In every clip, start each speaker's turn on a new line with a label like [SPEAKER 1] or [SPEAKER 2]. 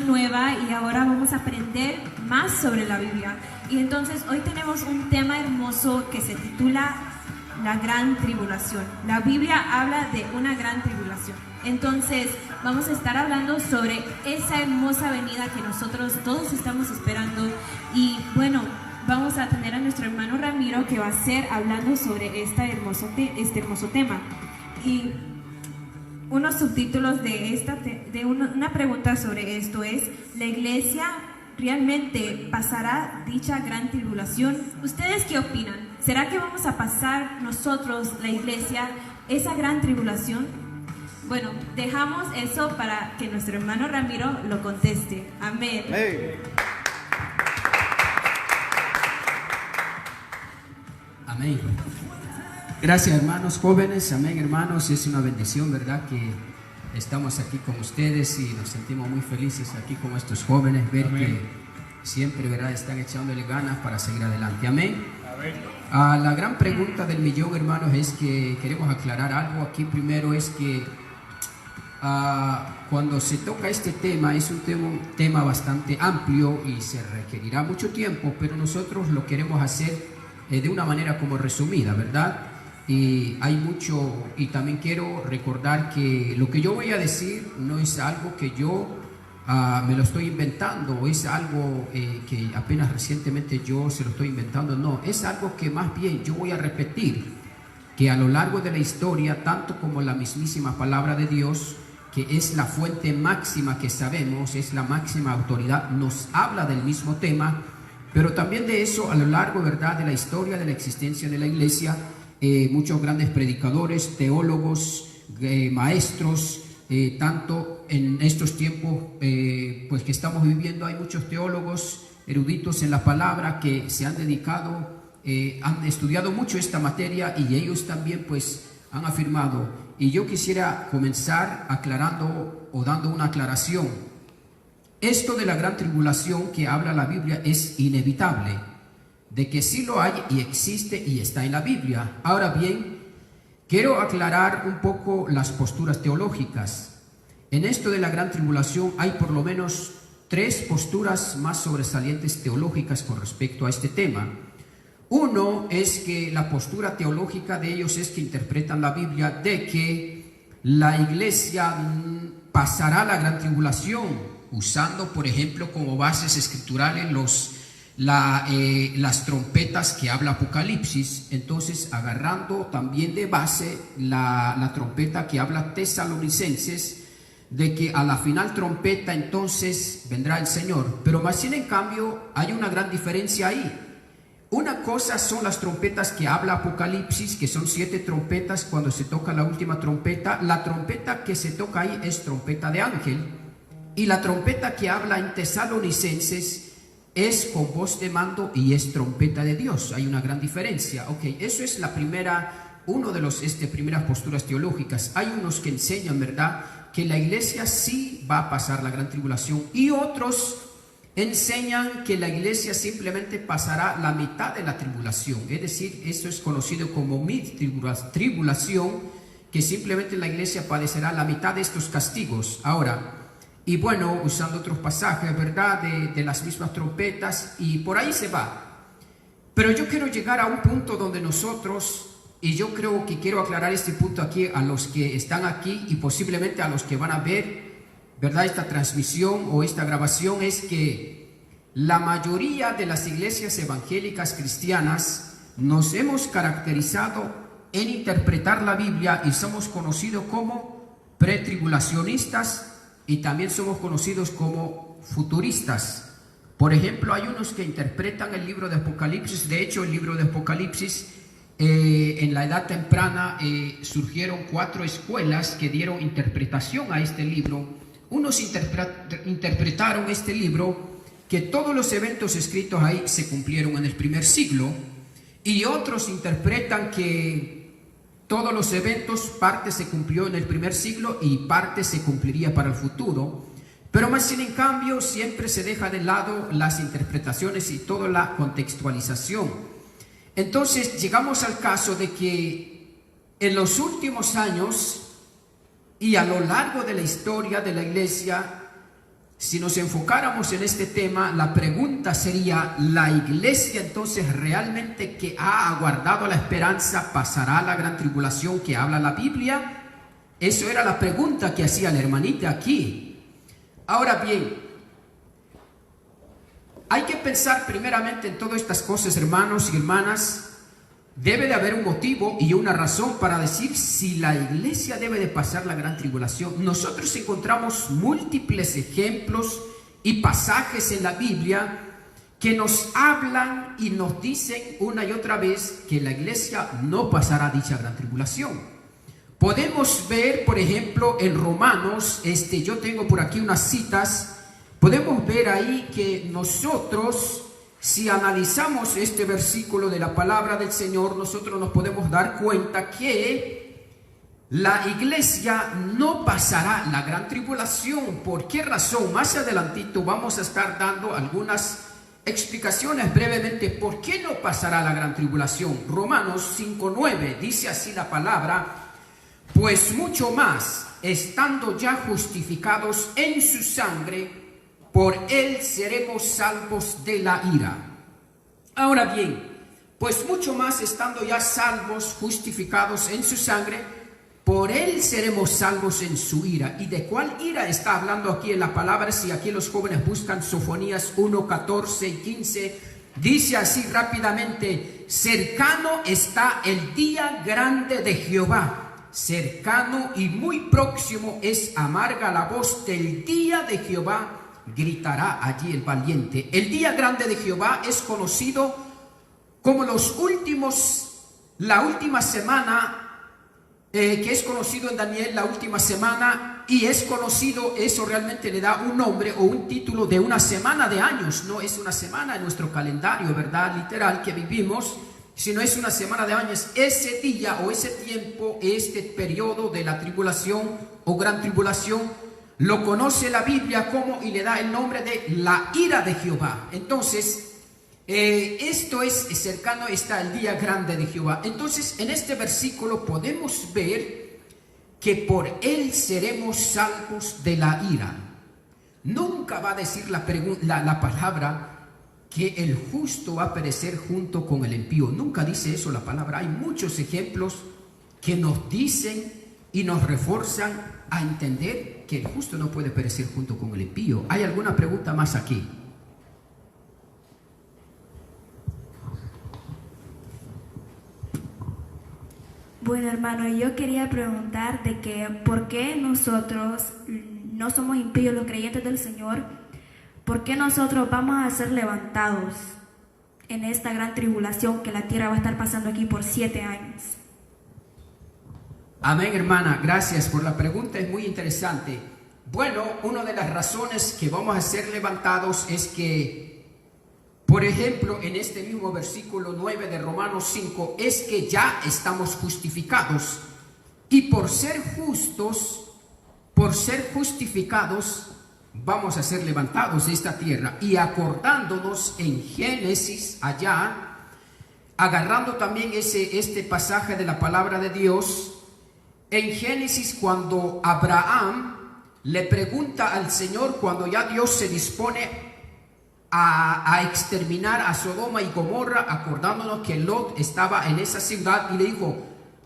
[SPEAKER 1] nueva y ahora vamos a aprender más sobre la Biblia. Y entonces hoy tenemos un tema hermoso que se titula La Gran Tribulación. La Biblia habla de una gran tribulación. Entonces vamos a estar hablando sobre esa hermosa venida que nosotros todos estamos esperando. Y bueno, vamos a tener a nuestro hermano Ramiro que va a ser hablando sobre este hermoso tema. Y unos subtítulos de una pregunta sobre esto es: ¿la iglesia realmente pasará dicha gran tribulación? ¿Ustedes qué opinan? ¿Será que vamos a pasar nosotros, la iglesia, esa gran tribulación? Bueno, dejamos eso para que nuestro hermano Ramiro lo conteste. Amén.
[SPEAKER 2] Hey.
[SPEAKER 3] Amén. Gracias, hermanos jóvenes. Amén, hermanos. Es una bendición, ¿verdad?, que estamos aquí con ustedes y nos sentimos muy felices aquí con estos jóvenes, ver Amén. Que siempre, ¿verdad?, están echándole ganas para seguir adelante. Amén. Amén. La gran pregunta del millón, hermanos, es que queremos aclarar algo aquí. Primero es que cuando se toca este tema, es un tema bastante amplio y se requerirá mucho tiempo, pero nosotros lo queremos hacer de una manera como resumida, ¿verdad? Y hay mucho, y también quiero recordar que lo que yo voy a decir no es algo que yo me lo estoy inventando, es algo que apenas recientemente yo se lo estoy inventando, no, es algo que más bien yo voy a repetir, que a lo largo de la historia, tanto como la mismísima palabra de Dios, que es la fuente máxima que sabemos, es la máxima autoridad, nos habla del mismo tema, pero también de eso a lo largo, ¿verdad?, de la historia de la existencia de la iglesia, muchos grandes predicadores, teólogos, maestros, tanto en estos tiempos pues que estamos viviendo, hay muchos teólogos eruditos en la palabra que se han dedicado, han estudiado mucho esta materia y ellos también pues han afirmado. Y yo quisiera comenzar aclarando o dando una aclaración. Esto de la gran tribulación que habla la Biblia es inevitable, de que sí lo hay y existe y está en la Biblia. Ahora bien, quiero aclarar un poco las posturas teológicas. En esto de la gran tribulación hay por lo menos 3 posturas más sobresalientes teológicas con respecto a este tema. Uno es que la postura teológica de ellos es que interpretan la Biblia de que la iglesia pasará la gran tribulación, usando por ejemplo como bases escriturales las trompetas que habla Apocalipsis. Entonces, agarrando también de base la trompeta que habla Tesalonicenses, de que a la final trompeta entonces vendrá el Señor. Pero más sin en cambio hay una gran diferencia ahí. Una cosa son las trompetas que habla Apocalipsis, que son 7 trompetas cuando se toca la última trompeta. La trompeta que se toca ahí es trompeta de ángel, y la trompeta que habla en Tesalonicenses es con voz de mando y es trompeta de Dios. Hay una gran diferencia. Ok, eso es la primera, uno de los primeras posturas teológicas. Hay unos que enseñan, ¿verdad?, que la iglesia sí va a pasar la gran tribulación, y otros enseñan que la iglesia simplemente pasará la mitad de la tribulación. Es decir, eso es conocido como mid-tribulación, que simplemente la iglesia padecerá la mitad de estos castigos. Ahora, y bueno, usando otros pasajes, ¿verdad?, de las mismas trompetas, y por ahí se va. Pero yo quiero llegar a un punto donde nosotros, y yo creo que quiero aclarar este punto aquí a los que están aquí y posiblemente a los que van a ver, ¿verdad?, esta transmisión o esta grabación, es que la mayoría de las iglesias evangélicas cristianas nos hemos caracterizado en interpretar la Biblia y somos conocidos como pretribulacionistas, y también somos conocidos como futuristas. Por ejemplo, hay unos que interpretan el libro de Apocalipsis. De hecho, el libro de Apocalipsis, en la edad temprana surgieron 4 escuelas que dieron interpretación a este libro. Unos interpretaron este libro que todos los eventos escritos ahí se cumplieron en el primer siglo, y otros interpretan que todos los eventos, parte se cumplió en el primer siglo y parte se cumpliría para el futuro. Pero más sin en cambio siempre se deja de lado las interpretaciones y toda la contextualización. Entonces llegamos al caso de que en los últimos años y a lo largo de la historia de la iglesia si nos enfocáramos en este tema, la pregunta sería: ¿la iglesia entonces realmente que ha aguardado la esperanza pasará la gran tribulación que habla la Biblia? Eso era la pregunta que hacía la hermanita aquí. Ahora bien, hay que pensar primeramente en todas estas cosas, hermanos y hermanas. Debe de haber un motivo y una razón para decir si la iglesia debe de pasar la gran tribulación. Nosotros encontramos múltiples ejemplos y pasajes en la Biblia que nos hablan y nos dicen una y otra vez que la iglesia no pasará dicha gran tribulación. Podemos ver, por ejemplo, en Romanos, yo tengo por aquí unas citas, podemos ver ahí que nosotros, si analizamos este versículo de la palabra del Señor, nosotros nos podemos dar cuenta que la iglesia no pasará la gran tribulación. ¿Por qué razón? Más adelantito vamos a estar dando algunas explicaciones brevemente por qué no pasará la gran tribulación. Romanos 5:9 dice así la palabra: pues mucho más, estando ya justificados en su sangre, por él seremos salvos de la ira. Ahora bien, pues mucho más, estando ya salvos, justificados en su sangre, por él seremos salvos en su ira. ¿Y de cuál ira está hablando aquí en la palabra? Si aquí los jóvenes buscan Sofonías 1:14 y 15, dice así rápidamente: cercano está el día grande de Jehová, cercano y muy próximo es, amarga la voz del día de Jehová, gritará allí el valiente. El día grande de Jehová es conocido como la última semana, que es conocido en Daniel, la última semana, y es conocido, eso realmente le da un nombre o un título de una semana de años. No es una semana en nuestro calendario, ¿verdad?, literal que vivimos, sino es una semana de años. Ese día o ese tiempo, este periodo de la tribulación o gran tribulación, lo conoce la Biblia como, y le da el nombre de la ira de Jehová. Entonces, esto es: cercano está el día grande de Jehová. Entonces, en este versículo podemos ver que por él seremos salvos de la ira. Nunca va a decir la palabra que el justo va a perecer junto con el impío. Nunca dice eso la palabra. Hay muchos ejemplos que nos dicen y nos refuerzan a entender que el justo no puede perecer junto con el impío. ¿Hay alguna pregunta más aquí?
[SPEAKER 2] Bueno, hermano, yo quería preguntar de que ¿por qué nosotros no somos impíos, los creyentes del Señor? ¿Por qué nosotros vamos a ser levantados en esta gran tribulación que la tierra va a estar pasando aquí por 7 años?
[SPEAKER 3] Amén, hermana, gracias por la pregunta, es muy interesante. Bueno, una de las razones que vamos a ser levantados es que, por ejemplo, en este mismo versículo 9 de Romanos 5, es que ya estamos justificados, y por ser justificados, vamos a ser levantados de esta tierra. Y acordándonos en Génesis allá, agarrando también este pasaje de la palabra de Dios, en Génesis, cuando Abraham le pregunta al Señor, cuando ya Dios se dispone a exterminar a Sodoma y Gomorra, acordándonos que Lot estaba en esa ciudad, y le dijo: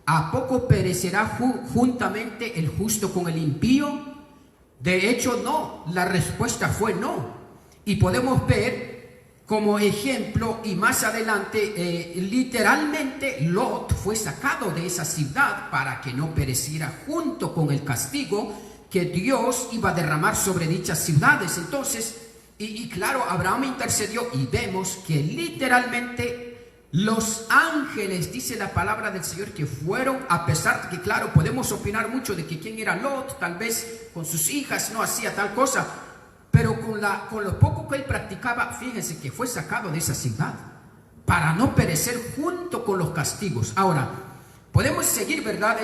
[SPEAKER 3] ¿a poco perecerá juntamente el justo con el impío? De hecho, no. La respuesta fue no. Y podemos ver como ejemplo, y más adelante, literalmente Lot fue sacado de esa ciudad para que no pereciera junto con el castigo que Dios iba a derramar sobre dichas ciudades. Entonces, y claro, Abraham intercedió, y vemos que literalmente los ángeles, dice la palabra del Señor, que fueron, a pesar de que, claro, podemos opinar mucho de que quién era Lot, tal vez con sus hijas no hacía tal cosa, pero con lo poco que él practicaba, fíjense que fue sacado de esa ciudad para no perecer junto con los castigos. Ahora, podemos seguir, ¿verdad?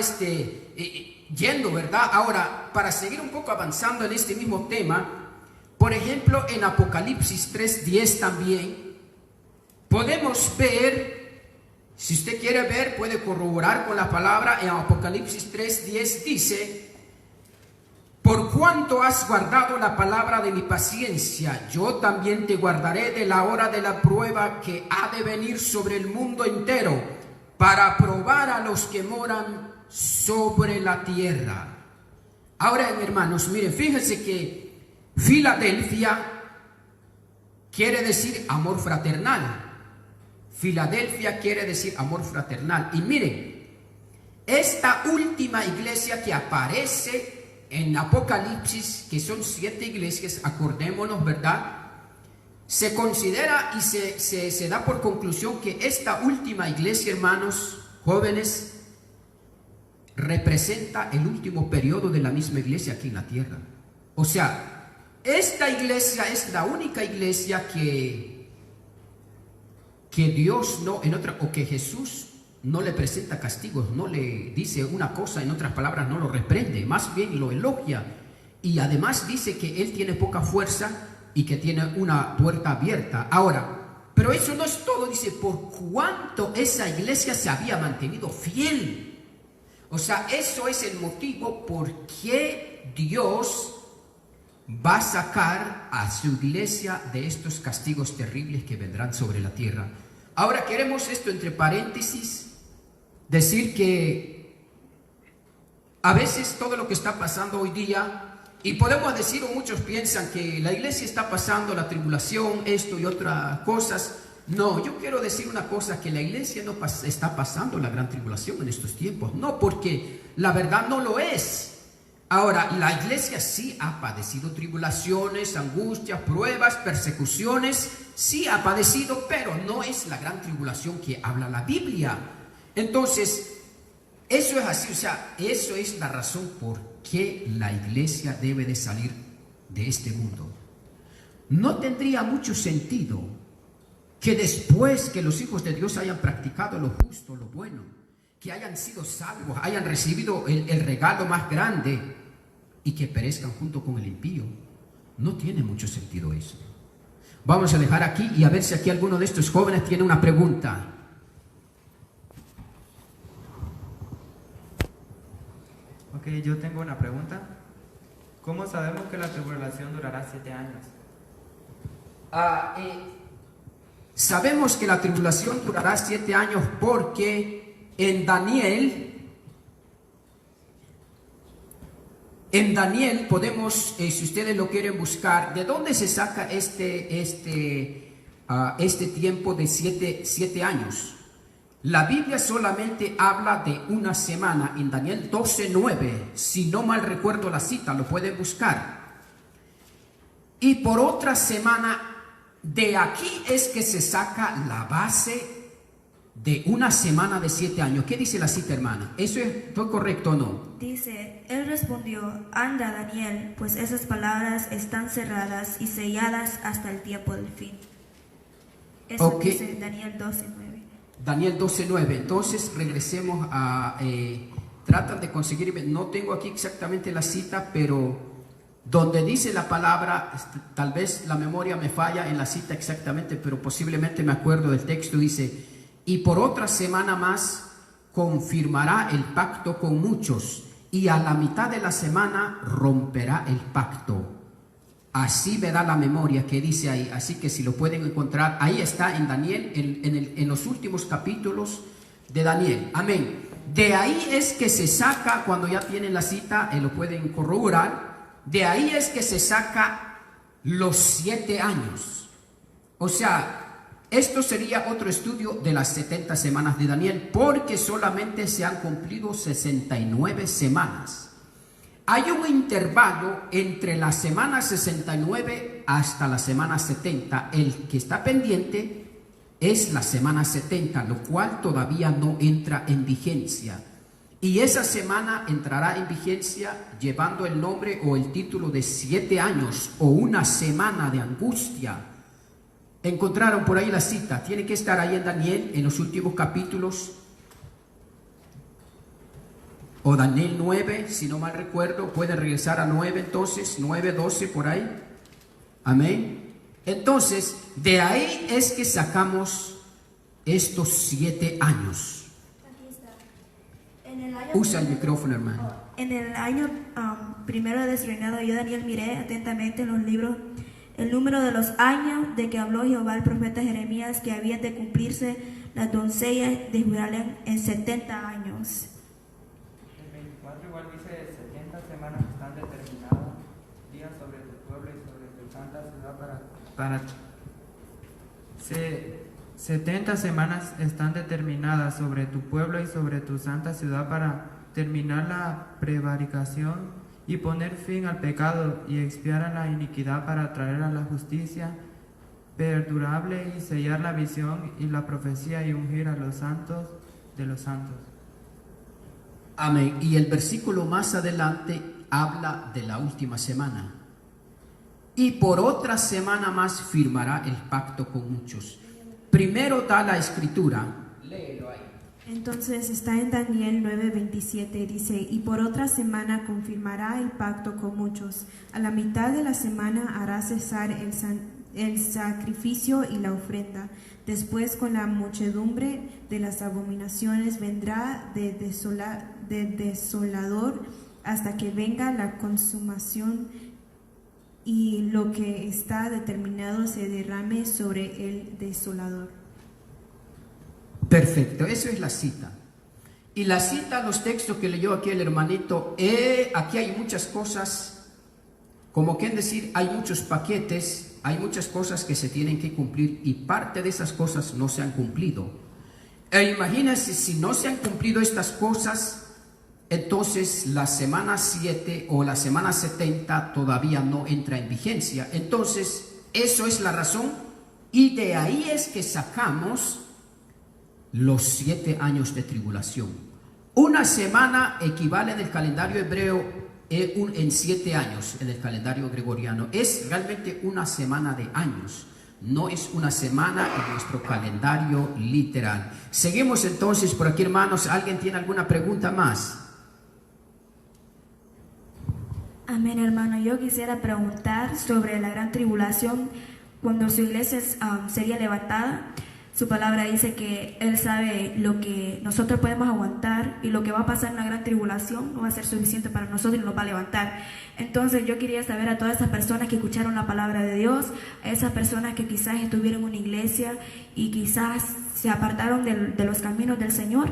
[SPEAKER 3] Yendo, ¿verdad? Ahora, para seguir un poco avanzando en este mismo tema, por ejemplo, en Apocalipsis 3:10 también, podemos ver, si usted quiere ver, puede corroborar con la palabra. En Apocalipsis 3:10 dice: por cuanto has guardado la palabra de mi paciencia, yo también te guardaré de la hora de la prueba que ha de venir sobre el mundo entero, para probar a los que moran sobre la tierra. Ahora, hermanos, miren, fíjense que Filadelfia quiere decir amor fraternal. Filadelfia quiere decir amor fraternal. Y miren, esta última iglesia que aparece en Apocalipsis, que son 7 iglesias, acordémonos, ¿verdad? Se considera y se da por conclusión que esta última iglesia, hermanos, jóvenes, representa el último periodo de la misma iglesia aquí en la tierra. O sea, esta iglesia es la única iglesia que Dios no, o que Jesús no le presenta castigos, no le dice una cosa, en otras palabras, no lo reprende, más bien lo elogia. Y además dice que él tiene poca fuerza y que tiene una puerta abierta. Ahora, pero eso no es todo, dice, por cuanto esa iglesia se había mantenido fiel. O sea, eso es el motivo por qué Dios va a sacar a su iglesia de estos castigos terribles que vendrán sobre la tierra. Ahora queremos esto entre paréntesis, decir que a veces todo lo que está pasando hoy día, y podemos decir, o muchos piensan que la iglesia está pasando la tribulación, esto y otras cosas. No, yo quiero decir una cosa, que la iglesia no está pasando la gran tribulación en estos tiempos. No, porque la verdad no lo es. Ahora, la iglesia sí ha padecido tribulaciones, angustias, pruebas, persecuciones. Sí ha padecido, pero no es la gran tribulación que habla la Biblia. Entonces, eso es así. O sea, eso es la razón por qué la iglesia debe de salir de este mundo. No tendría mucho sentido que después que los hijos de Dios hayan practicado lo justo, lo bueno, que hayan sido salvos, hayan recibido el regalo más grande, y que perezcan junto con el impío. No tiene mucho sentido eso. Vamos a dejar aquí y a ver si aquí alguno de estos jóvenes tiene una pregunta.
[SPEAKER 4] Ok, yo tengo una pregunta. ¿Cómo sabemos que la tribulación durará 7 años?
[SPEAKER 3] Sabemos que la tribulación durará 7 años porque en Daniel podemos, si ustedes lo quieren buscar, ¿de dónde se saca este tiempo de 7 años? La Biblia solamente habla de una semana, en Daniel 12:9, si no mal recuerdo la cita, lo pueden buscar. Y por otra semana, de aquí es que se saca la base de una semana de 7 años. ¿Qué dice la cita, hermana? ¿Eso fue correcto o no?
[SPEAKER 2] Dice, él respondió, anda Daniel, pues esas palabras están cerradas y selladas hasta el tiempo del fin. Eso dice Daniel 12:9.
[SPEAKER 3] Daniel 12:9. Entonces regresemos a... tratan de conseguirme, no tengo aquí exactamente la cita, pero donde dice la palabra, tal vez la memoria me falla en la cita exactamente, pero posiblemente me acuerdo del texto. Dice, y por otra semana más confirmará el pacto con muchos, y a la mitad de la semana romperá el pacto. Así me da la memoria que dice ahí. Así que si lo pueden encontrar, ahí está en Daniel, en los últimos capítulos de Daniel. Amén. De ahí es que se saca, cuando ya tienen la cita, lo pueden corroborar. De ahí es que se saca los 7 años. O sea, esto sería otro estudio de las 70 semanas de Daniel, porque solamente se han cumplido 69 semanas. Hay un intervalo entre la semana 69 hasta la semana 70. El que está pendiente es la semana 70, lo cual todavía no entra en vigencia. Y esa semana entrará en vigencia llevando el nombre o el título de 7 años o una semana de angustia. Encontraron por ahí la cita, tiene que estar ahí en Daniel, en los últimos capítulos, o Daniel 9, si no mal recuerdo, pueden regresar a 9 entonces, 9, 12 por ahí. Amén. Entonces, de ahí es que sacamos estos 7 años.
[SPEAKER 2] Aquí está. En el año
[SPEAKER 3] Usa el micrófono, hermano.
[SPEAKER 2] En el año primero de su reinado, yo Daniel miré atentamente en los libros el número de los años de que habló Jehová el profeta Jeremías, que habían de cumplirse las doncellas de Jerusalén en 70 años.
[SPEAKER 4] El 24 igual dice 70 semanas están determinadas, días sobre tu pueblo y sobre tu santa ciudad para 70 semanas están determinadas sobre tu pueblo y sobre tu santa ciudad para terminar la prevaricación y poner fin al pecado y expiar a la iniquidad, para traer a la justicia perdurable y sellar la visión y la profecía y ungir a los santos de los santos.
[SPEAKER 3] Amén. Y el versículo más adelante habla de la última semana. Y por otra semana más firmará el pacto con muchos. Primero da la escritura. Léelo ahí.
[SPEAKER 1] Entonces está en Daniel 9:27, dice, y por otra semana confirmará el pacto con muchos. A la mitad de la semana hará cesar el sacrificio y la ofrenda. Después, con la muchedumbre de las abominaciones, vendrá de desolador hasta que venga la consumación y lo que está determinado se derrame sobre el desolador.
[SPEAKER 3] Perfecto, eso es la cita. Y la cita, los textos que leyó aquí el hermanito, aquí hay muchas cosas, como quien decir, hay muchos paquetes, hay muchas cosas que se tienen que cumplir y parte de esas cosas no se han cumplido. Imagínense, si no se han cumplido estas cosas, entonces la semana 7 o la semana 70 todavía no entra en vigencia. Entonces, eso es la razón y de ahí es que sacamos los 7 años de tribulación. Una semana equivale en el calendario hebreo en 7 años, en el calendario gregoriano. Es realmente una semana de años, no es una semana en nuestro calendario literal. Seguimos entonces por aquí, hermanos. ¿Alguien tiene alguna pregunta más?
[SPEAKER 2] Amén, hermano. Yo quisiera preguntar sobre la gran tribulación, cuando su iglesia sería levantada. Su palabra dice que Él sabe lo que nosotros podemos aguantar y lo que va a pasar en la gran tribulación no va a ser suficiente para nosotros y nos va a levantar. Entonces yo quería saber a todas esas personas que escucharon la palabra de Dios, a esas personas que quizás estuvieron en una iglesia y quizás se apartaron de los caminos del Señor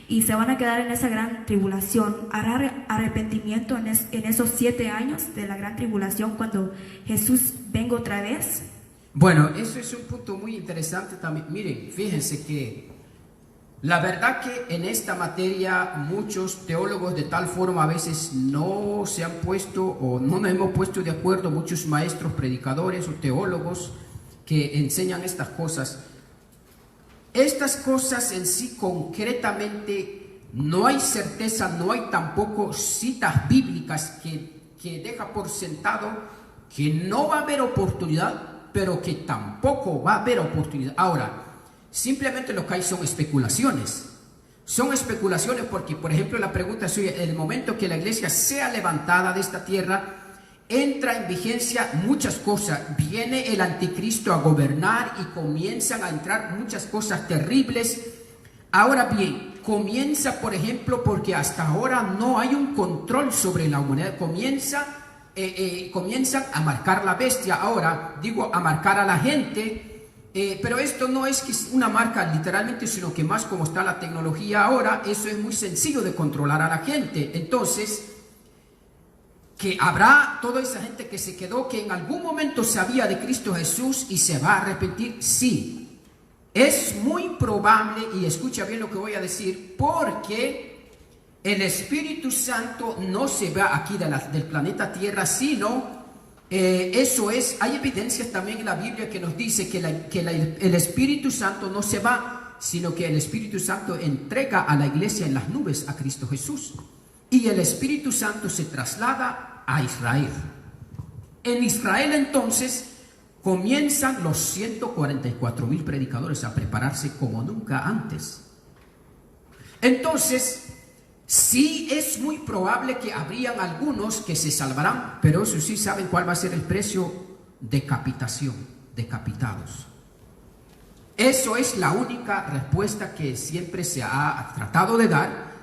[SPEAKER 2] y se van a quedar en esa gran tribulación. ¿Hará arrepentimiento en esos 7 años de la gran tribulación cuando Jesús venga otra vez?
[SPEAKER 3] Bueno, eso es un punto muy interesante también. Miren, fíjense que la verdad que en esta materia muchos teólogos de tal forma a veces no se han puesto o no nos hemos puesto de acuerdo, muchos maestros, predicadores o teólogos que enseñan estas cosas. Estas cosas en sí concretamente no hay certeza, no hay tampoco citas bíblicas que deja por sentado que no va a haber oportunidad, pero que tampoco va a haber oportunidad. Ahora, simplemente lo que hay son especulaciones. Son especulaciones porque, por ejemplo, la pregunta es, en el momento que la iglesia sea levantada de esta tierra, entra en vigencia muchas cosas. Viene el anticristo a gobernar y comienzan a entrar muchas cosas terribles. Ahora bien, comienza, por ejemplo, porque hasta ahora no hay un control sobre la humanidad. Comienzan a marcar la bestia, ahora digo a marcar a la gente, pero esto no es que una marca literalmente, sino que más como está la tecnología ahora, eso es muy sencillo de controlar a la gente. Entonces, que habrá toda esa gente que se quedó, que en algún momento sabía de Cristo Jesús y se va a arrepentir, sí, es muy probable, y escucha bien lo que voy a decir, porque el Espíritu Santo no se va aquí del planeta Tierra, sino, eso es, hay evidencias también en la Biblia que nos dice que el Espíritu Santo no se va, sino que el Espíritu Santo entrega a la iglesia en las nubes a Cristo Jesús. Y el Espíritu Santo se traslada a Israel. En Israel entonces comienzan los 144,000 predicadores a prepararse como nunca antes. Entonces, sí es muy probable que habrían algunos que se salvarán, pero eso sí saben cuál va a ser el precio: decapitación, decapitados. Eso es la única respuesta que siempre se ha tratado de dar.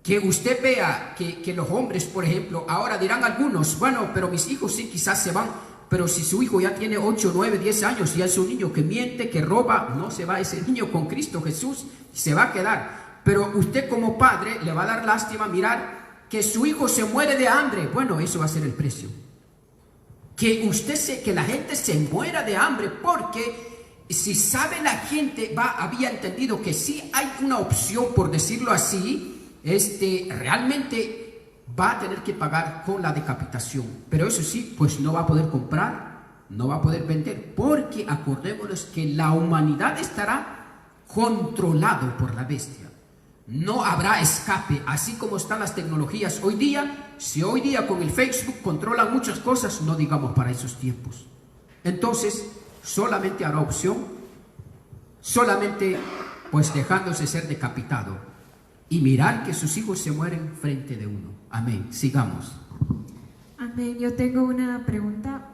[SPEAKER 3] que usted vea que los hombres, por ejemplo, ahora dirán algunos, bueno, pero mis hijos sí quizás se van, pero si su hijo ya tiene 8, 9, 10 años y es un niño que miente, que roba, no se va ese niño con Cristo Jesús, se va a quedar. Pero usted como padre le va a dar lástima mirar que su hijo se muere de hambre. Bueno, eso va a ser el precio. Que la gente se muera de hambre, porque si sabe la gente, había entendido que sí hay una opción, por decirlo así, realmente va a tener que pagar con la decapitación. Pero eso sí, pues no va a poder comprar, no va a poder vender, porque acordémonos que la humanidad estará controlado por la bestia. No habrá escape, así como están las tecnologías hoy día. Si hoy día con el Facebook controlan muchas cosas, no digamos para esos tiempos. Entonces, solamente habrá opción, solamente pues dejándose ser decapitado y mirar que sus hijos se mueren frente de uno. Amén. Sigamos.
[SPEAKER 1] Amén. Yo tengo una pregunta.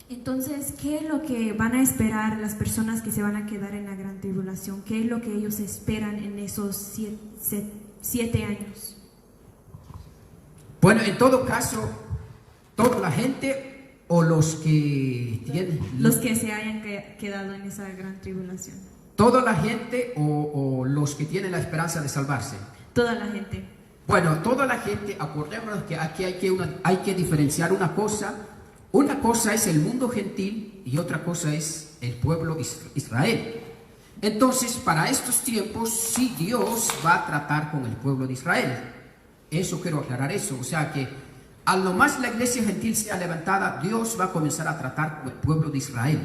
[SPEAKER 1] Entonces, ¿qué es lo que van a esperar las personas que se van a quedar en la gran tribulación? ¿Qué es lo que ellos esperan en esos 7 años?
[SPEAKER 3] Bueno, en todo caso, toda la gente o los que tienen...
[SPEAKER 1] Los que se hayan quedado en esa gran tribulación.
[SPEAKER 3] Toda la gente o los que tienen la esperanza de salvarse.
[SPEAKER 1] Toda la gente.
[SPEAKER 3] Bueno, toda la gente, acordémonos que aquí hay que diferenciar una cosa. Una cosa es el mundo gentil y otra cosa es el pueblo Israel. Entonces, para estos tiempos, sí, Dios va a tratar con el pueblo de Israel. Eso quiero aclarar eso. O sea que a lo más la iglesia gentil sea levantada, Dios va a comenzar a tratar con el pueblo de Israel.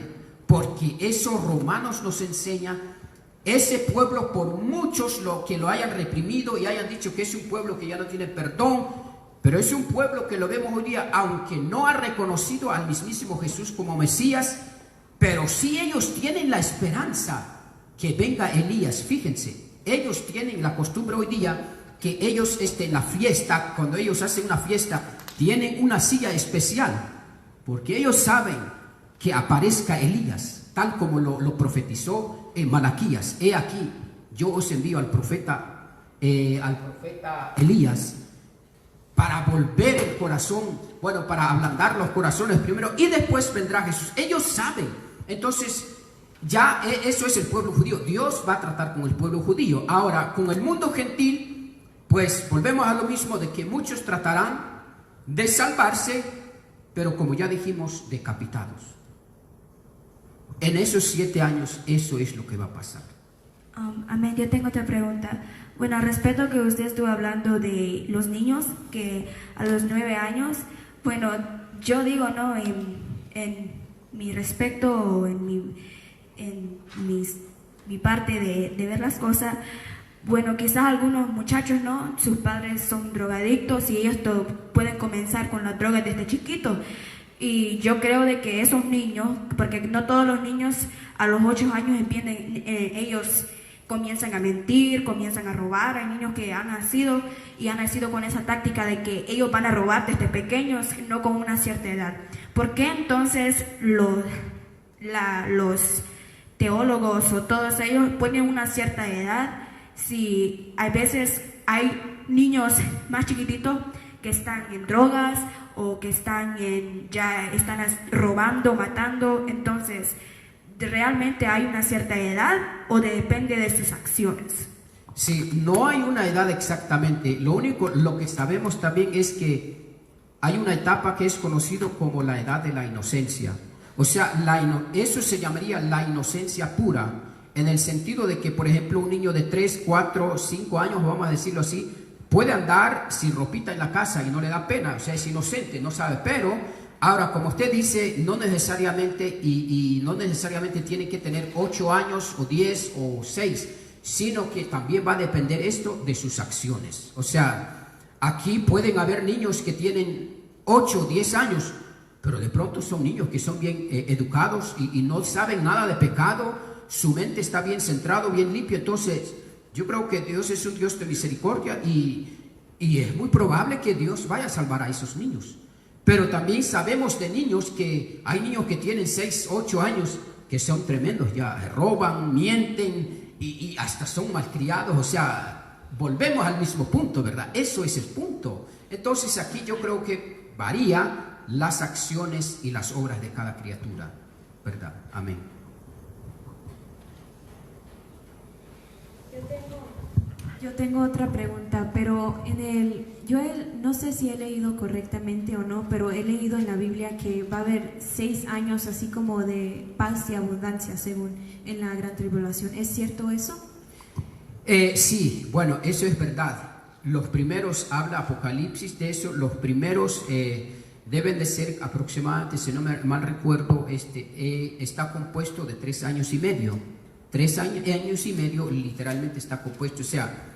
[SPEAKER 3] Porque eso Romanos nos enseña, ese pueblo, por muchos que lo hayan reprimido y hayan dicho que es un pueblo que ya no tiene perdón, pero es un pueblo que lo vemos hoy día, aunque no ha reconocido al mismísimo Jesús como Mesías, pero sí ellos tienen la esperanza que venga Elías. Fíjense, ellos tienen la costumbre hoy día que ellos en la fiesta, cuando ellos hacen una fiesta, tienen una silla especial, porque ellos saben que aparezca Elías, tal como lo profetizó en Malaquías. He aquí, yo os envío al profeta Elías, para volver el corazón, bueno, para ablandar los corazones primero y después vendrá Jesús. Ellos saben. Entonces, ya eso es el pueblo judío. Dios va a tratar con el pueblo judío. Ahora, con el mundo gentil, pues volvemos a lo mismo, de que muchos tratarán de salvarse, pero como ya dijimos, decapitados. En esos 7 años, eso es lo que va a pasar.
[SPEAKER 2] Amén. Yo tengo otra pregunta. Bueno, respecto a que usted estuvo hablando de los niños que a los 9 años, bueno, yo digo, ¿no? En mi respecto, en mi parte de ver las cosas, bueno, quizás algunos muchachos, ¿no? Sus padres son drogadictos y ellos pueden comenzar con las drogas desde chiquitos. Y yo creo de que esos niños, porque no todos los niños a los 8 años empiezan, ellos comienzan a mentir, comienzan a robar. Hay niños que han nacido con esa táctica de que ellos van a robar desde pequeños, no con una cierta edad. ¿Por qué entonces los teólogos o todos ellos ponen una cierta edad si a veces hay niños más chiquititos que están en drogas o que están robando, matando? Entonces, ¿realmente hay una cierta edad o depende de sus acciones?
[SPEAKER 3] Sí, no hay una edad exactamente. Lo que sabemos también es que hay una etapa que es conocido como la edad de la inocencia. O sea, eso se llamaría la inocencia pura, en el sentido de que, por ejemplo, un niño de 3, 4, 5 años, vamos a decirlo así, puede andar sin ropita en la casa y no le da pena. O sea, es inocente, no sabe. Pero ahora, como usted dice, no necesariamente y no necesariamente tiene que tener 8 años o 10 o 6, sino que también va a depender esto de sus acciones. O sea, aquí pueden haber niños que tienen 8 o 10 años, pero de pronto son niños que son bien educados y no saben nada de pecado, su mente está bien centrado, bien limpio. Entonces, yo creo que Dios es un Dios de misericordia y es muy probable que Dios vaya a salvar a esos niños. Pero también sabemos de niños que hay niños que tienen 6, 8 años que son tremendos, ya roban, mienten y hasta son malcriados. O sea, Volvemos al mismo punto, ¿verdad? Eso es el punto. Entonces aquí yo creo que varía las acciones y las obras de cada criatura, ¿verdad? Amén.
[SPEAKER 1] Yo tengo otra pregunta, pero no sé si he leído correctamente o no, pero he leído en la Biblia que va a haber 6 años así como de paz y abundancia según en la gran tribulación. ¿Es cierto eso?
[SPEAKER 3] Sí, bueno, eso es verdad. Los primeros, habla Apocalipsis de eso, los primeros deben de ser aproximadamente, si no me mal recuerdo, está compuesto de 3 años y medio. 3 años y medio literalmente está compuesto, o sea,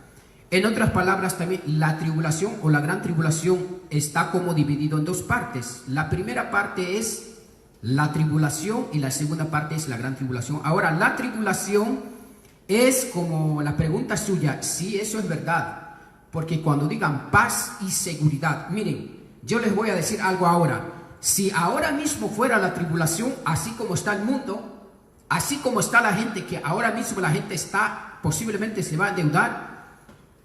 [SPEAKER 3] en otras palabras también la tribulación o la gran tribulación está como dividido en 2 partes. La primera parte es la tribulación y la segunda parte es la gran tribulación. Ahora, la tribulación es como la pregunta suya, sí, eso es verdad. Porque cuando digan paz y seguridad, miren, yo les voy a decir algo ahora. Si ahora mismo fuera la tribulación, así como está el mundo, así como está la gente, que ahora mismo la gente está, posiblemente se va a endeudar,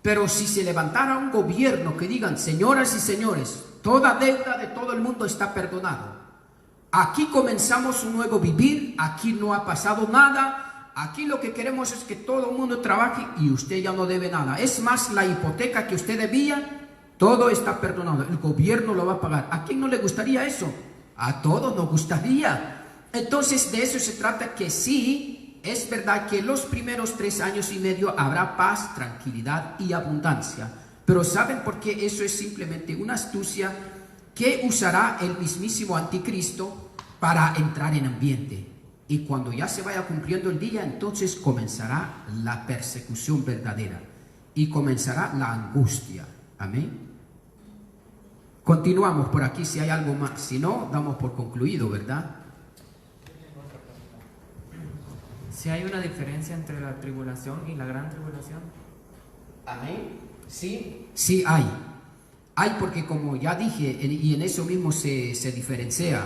[SPEAKER 3] pero si se levantara un gobierno que digan, señoras y señores, toda deuda de todo el mundo está perdonado. Aquí comenzamos un nuevo vivir, aquí no ha pasado nada. Aquí lo que queremos es que todo el mundo trabaje y usted ya no debe nada. Es más, la hipoteca que usted debía, todo está perdonado. El gobierno lo va a pagar. ¿A quién no le gustaría eso? A todos nos gustaría. Entonces, de eso se trata, que sí, es verdad que los primeros 3 años y medio habrá paz, tranquilidad y abundancia. Pero ¿saben por qué? Eso es simplemente una astucia que usará el mismísimo anticristo para entrar en ambiente. Y cuando ya se vaya cumpliendo el día, entonces comenzará la persecución verdadera y comenzará la angustia. Amén. Continuamos por aquí si hay algo más. Si no, damos por concluido, ¿verdad?
[SPEAKER 4] Si hay una diferencia entre la tribulación y la gran tribulación.
[SPEAKER 3] Amén. Sí. Sí hay. Hay porque, como ya dije, y en eso mismo se diferencia.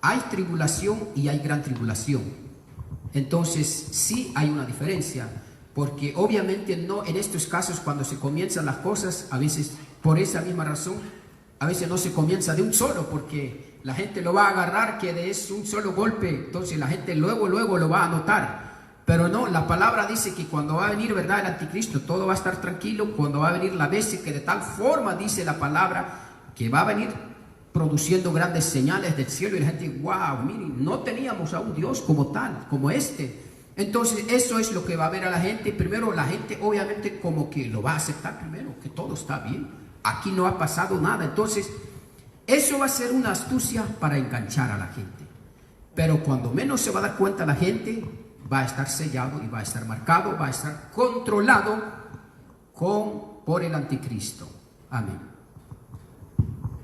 [SPEAKER 3] Hay tribulación y hay gran tribulación. Entonces sí hay una diferencia, porque obviamente no en estos casos cuando se comienzan las cosas, a veces por esa misma razón, a veces no se comienza de un solo, porque la gente lo va a agarrar que es un solo golpe, entonces la gente luego lo va a notar. Pero no, la palabra dice que cuando va a venir, ¿verdad?, el anticristo, todo va a estar tranquilo. Cuando va a venir la bestia, que de tal forma dice la palabra que va a venir produciendo grandes señales del cielo, y la gente, wow, miren, no teníamos a un Dios como tal, como este. Entonces eso es lo que va a ver a la gente. Primero la gente obviamente como que lo va a aceptar primero, que todo está bien, aquí no ha pasado nada. Entonces eso va a ser una astucia para enganchar a la gente, pero cuando menos se va a dar cuenta la gente, va a estar sellado y va a estar marcado, va a estar controlado por el anticristo. Amén.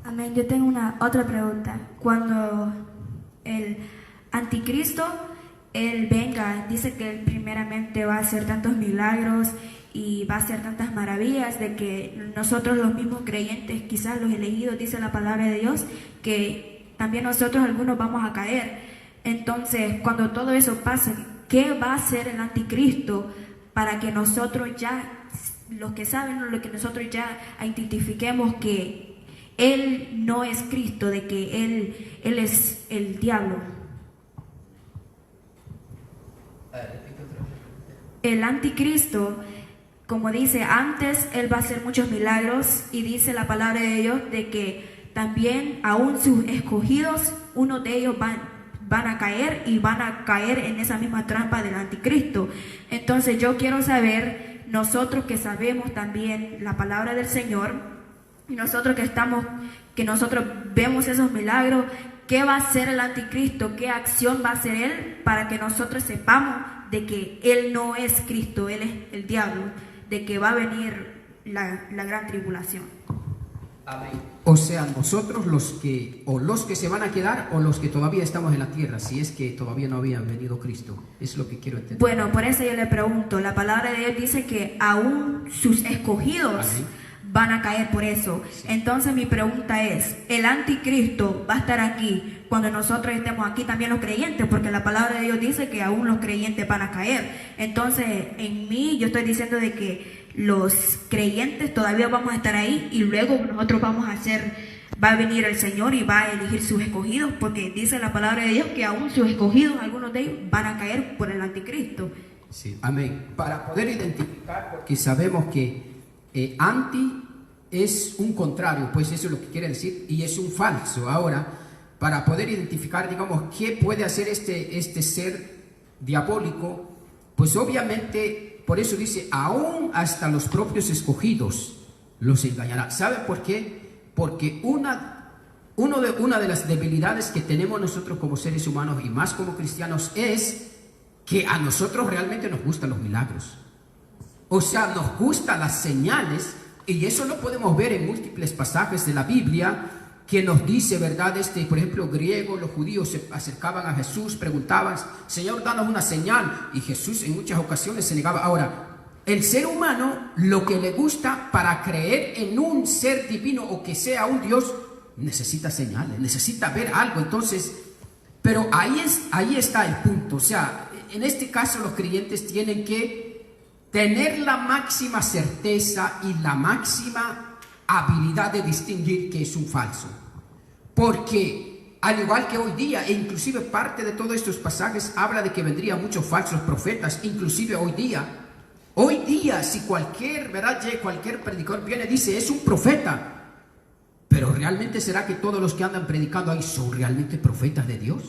[SPEAKER 2] Amén. Yo tengo otra pregunta. Cuando el anticristo, él venga, dice que él primeramente va a hacer tantos milagros y va a hacer tantas maravillas, de que nosotros los mismos creyentes, quizás los elegidos, dice la palabra de Dios, que también nosotros algunos vamos a caer. Entonces, cuando todo eso pase, ¿qué va a hacer el anticristo para que nosotros ya, los que saben, lo que nosotros ya identifiquemos que él no es Cristo, de que él es el diablo? El anticristo, como dice antes, él va a hacer muchos milagros, y dice la palabra de Dios de que también aún sus escogidos, uno de ellos van a caer, y van a caer en esa misma trampa del anticristo. Entonces yo quiero saber, nosotros que sabemos también la palabra del Señor, y nosotros que nosotros vemos esos milagros, ¿qué va a hacer el anticristo? ¿Qué acción va a hacer él para que nosotros sepamos de que él no es Cristo, él es el diablo, de que va a venir la gran tribulación?
[SPEAKER 3] Amén. O sea, nosotros los que se van a quedar, o los que todavía estamos en la tierra, si es que todavía no había venido Cristo. Es lo que quiero entender.
[SPEAKER 2] Bueno, por eso yo le pregunto, la palabra de Dios dice que aún sus escogidos, amén, van a caer por eso. Sí. Entonces mi pregunta es, ¿el anticristo va a estar aquí cuando nosotros estemos aquí, también los creyentes? Porque la palabra de Dios dice que aún los creyentes van a caer. Entonces en mí yo estoy diciendo de que los creyentes todavía vamos a estar ahí y luego nosotros va a venir el Señor y va a elegir sus escogidos, porque dice la palabra de Dios que aún sus escogidos, algunos de ellos, van a caer por el anticristo.
[SPEAKER 3] Sí, amén. Para poder identificar, porque sabemos que anti es un contrario, pues eso es lo que quiere decir, y es un falso. Ahora, para poder identificar, digamos, qué puede hacer este ser diabólico, pues obviamente, por eso dice, aún hasta los propios escogidos los engañará. ¿Sabe por qué? Porque una de las debilidades que tenemos nosotros como seres humanos y más como cristianos es que a nosotros realmente nos gustan los milagros. O sea, nos gustan las señales, y eso lo podemos ver en múltiples pasajes de la Biblia que nos dice, ¿verdad? Por ejemplo, griego, los judíos se acercaban a Jesús, preguntaban, Señor, danos una señal, y Jesús en muchas ocasiones se negaba. Ahora, el ser humano, lo que le gusta para creer en un ser divino o que sea un Dios, necesita señales, necesita ver algo. Entonces, pero ahí está el punto. O sea, en este caso los creyentes tienen que tener la máxima certeza y la máxima habilidad de distinguir que es un falso. Porque al igual que hoy día, e inclusive parte de todos estos pasajes habla de que vendrían muchos falsos profetas, inclusive hoy día, si cualquier predicador viene y dice, es un profeta, pero ¿realmente será que todos los que andan predicando ahí son realmente profetas de Dios?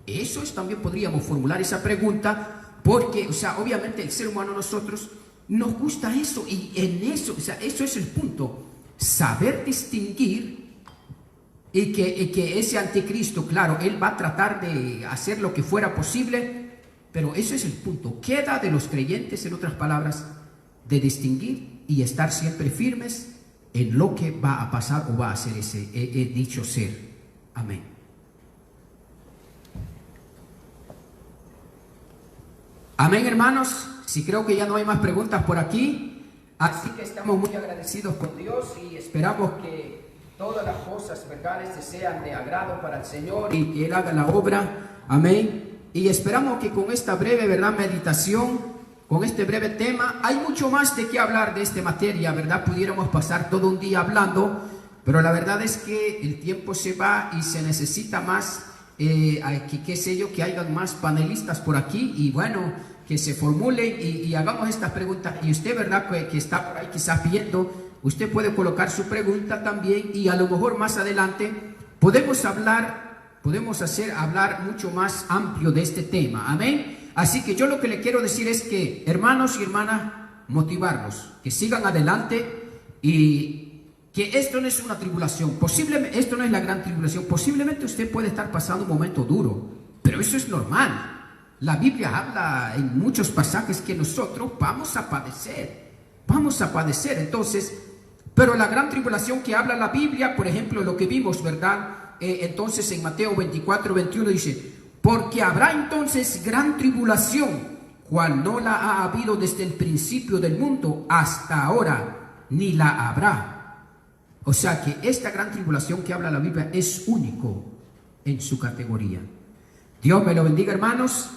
[SPEAKER 3] Eso es, también podríamos formular esa pregunta, porque, o sea, obviamente el ser humano, nosotros, nos gusta eso, y en eso, o sea, eso es el punto, saber distinguir, y que ese anticristo, claro, él va a tratar de hacer lo que fuera posible, pero eso es el punto. Queda de los creyentes, en otras palabras, de distinguir y estar siempre firmes en lo que va a pasar o va a hacer ese dicho ser. Amén. Amén, hermanos. Sí, creo que ya no hay más preguntas por aquí. Así que estamos muy agradecidos con Dios y esperamos que todas las cosas, ¿verdad?, sean de agrado para el Señor y que Él haga la obra. Amén. Y esperamos que con esta breve, ¿verdad?, meditación, con este breve tema, hay mucho más de qué hablar de esta materia, ¿verdad? Pudiéramos pasar todo un día hablando, pero la verdad es que el tiempo se va y se necesita más, qué sé yo, que hayan más panelistas por aquí y bueno, que se formulen y hagamos estas preguntas. Y usted, ¿verdad?, que está por ahí quizás viendo, usted puede colocar su pregunta también y a lo mejor más adelante podemos hablar mucho más amplio de este tema. Amén. Así que yo lo que le quiero decir es que, hermanos y hermanas, motivarlos, que sigan adelante y que esto no es una tribulación. Posiblemente, esto no es la gran tribulación. Posiblemente usted puede estar pasando un momento duro, pero eso es normal. La Biblia habla en muchos pasajes que nosotros vamos a padecer. Entonces, pero la gran tribulación que habla la Biblia, por ejemplo, lo que vimos, ¿verdad? Entonces en Mateo 24:21 dice, porque habrá entonces gran tribulación, cual no la ha habido desde el principio del mundo hasta ahora, ni la habrá. O sea que esta gran tribulación que habla la Biblia es único en su categoría. Dios me lo bendiga, hermanos.